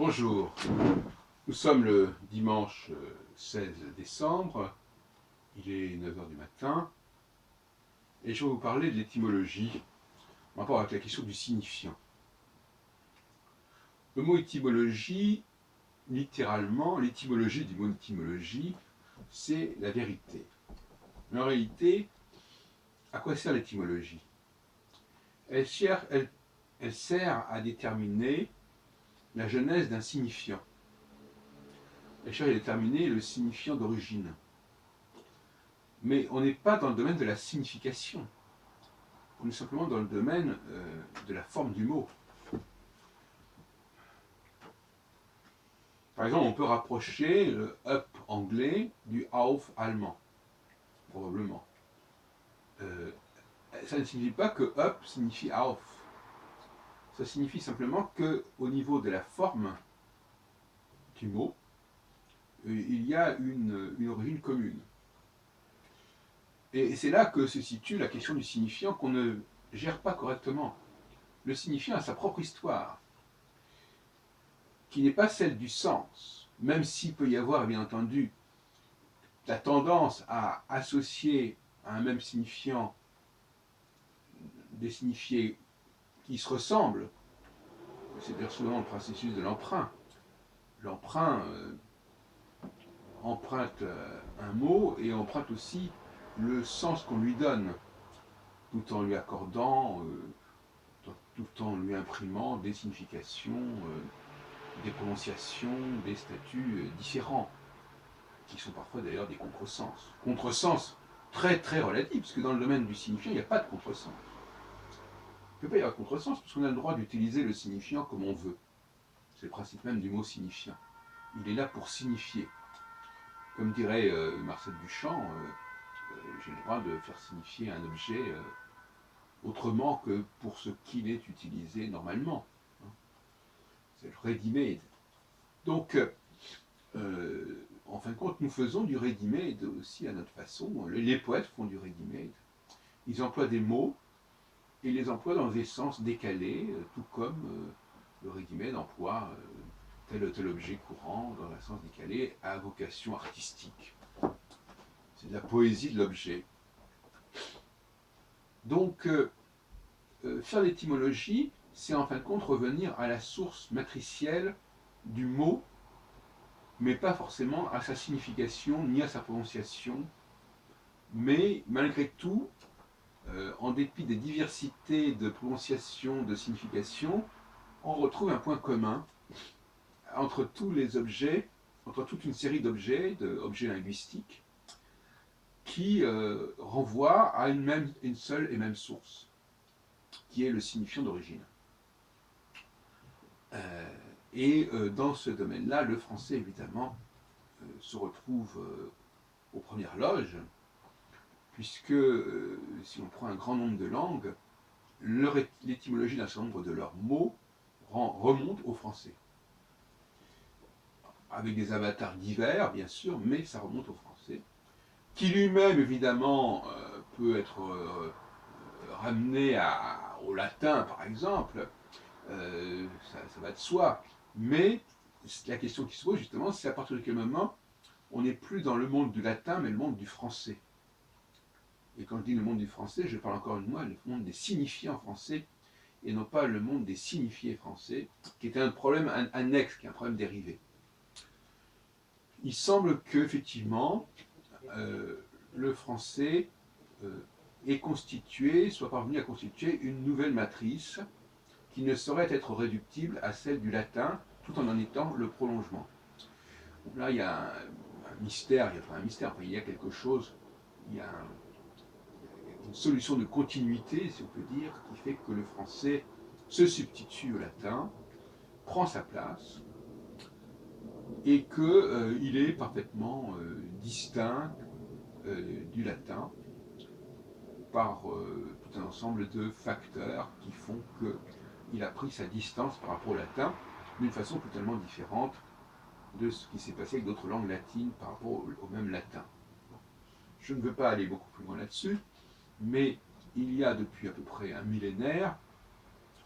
Bonjour, nous sommes le dimanche 16 décembre, il est 9 heures du matin, et je vais vous parler de l'étymologie en rapport avec la question du signifiant. Le mot étymologie, littéralement, l'étymologie du mot étymologie, c'est la vérité. Mais en réalité, à quoi sert l'étymologie ? Elle sert à déterminer la genèse d'un signifiant. Elle cherche à déterminer le signifiant d'origine. Mais on n'est pas dans le domaine de la signification. On est simplement dans le domaine de la forme du mot. Par exemple, on peut rapprocher le up anglais du auf allemand, probablement. Ça ne signifie pas que up signifie auf. Ça signifie simplement qu'au niveau de la forme du mot, il y a une origine commune. Et c'est là que se situe la question du signifiant qu'on ne gère pas correctement. Le signifiant a sa propre histoire, qui n'est pas celle du sens, même s'il peut y avoir, bien entendu, la tendance à associer à un même signifiant des signifiés qui se ressemblent. C'est d'ailleurs souvent le processus de l'emprunt. L'emprunt emprunte un mot et emprunte aussi le sens qu'on lui donne, tout en lui accordant, tout en lui imprimant des significations, des prononciations, des statuts différents, qui sont parfois d'ailleurs des contresens. Contresens très très relatifs, parce que dans le domaine du signifiant, il n'y a pas de contresens. Il ne peut pas y avoir de contresens, parce qu'on a le droit d'utiliser le signifiant comme on veut. C'est le principe même du mot signifiant. Il est là pour signifier. Comme dirait Marcel Duchamp, j'ai le droit de faire signifier un objet autrement que pour ce qu'il est utilisé normalement. C'est le ready-made. Donc, en fin de compte, nous faisons du ready-made aussi à notre façon. Les poètes font du ready-made. Ils emploient des mots et les emploient dans des sens décalés, tout comme le ready-made emploie tel ou tel objet courant dans un sens décalé à vocation artistique. C'est de la poésie de l'objet. Donc, faire l'étymologie, c'est en fin de compte revenir à la source matricielle du mot, mais pas forcément à sa signification ni à sa prononciation, mais malgré tout, en dépit des diversités de prononciation, de signification, on retrouve un point commun entre tous les objets, entre toute une série d'objets linguistiques, qui renvoient à une seule et même source, qui est le signifiant d'origine. Dans ce domaine-là, le français, évidemment, se retrouve aux premières loges, puisque si on prend un grand nombre de langues, l'étymologie d'un certain nombre de leurs mots remonte au français. Avec des avatars divers, bien sûr, mais ça remonte au français, qui lui-même, évidemment, peut être ramené au latin, par exemple, ça va de soi. Mais la question qui se pose, justement, c'est à partir de quel moment on n'est plus dans le monde du latin, mais le monde du français. Et quand je dis le monde du français, je parle encore une fois du monde des signifiants français, et non pas le monde des signifiés français, qui est un problème annexe, qui est un problème dérivé. Il semble qu'effectivement, le français soit parvenu à constituer une nouvelle matrice qui ne saurait être réductible à celle du latin, tout en étant le prolongement. Donc là, il y a un mystère, il y a quelque chose, il y a une solution de continuité, si on peut dire, qui fait que le français se substitue au latin, prend sa place, et qu'il est parfaitement distinct du latin par tout un ensemble de facteurs qui font qu'il a pris sa distance par rapport au latin d'une façon totalement différente de ce qui s'est passé avec d'autres langues latines par rapport au même latin. Je ne veux pas aller beaucoup plus loin là-dessus, mais il y a depuis à peu près un millénaire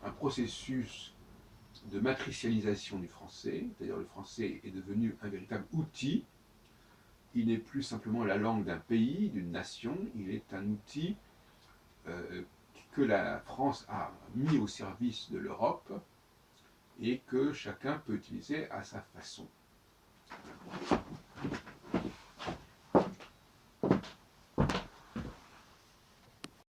un processus de matricialisation du français, c'est-à-dire le français est devenu un véritable outil. Il n'est plus simplement la langue d'un pays, d'une nation, il est un outil que la France a mis au service de l'Europe et que chacun peut utiliser à sa façon.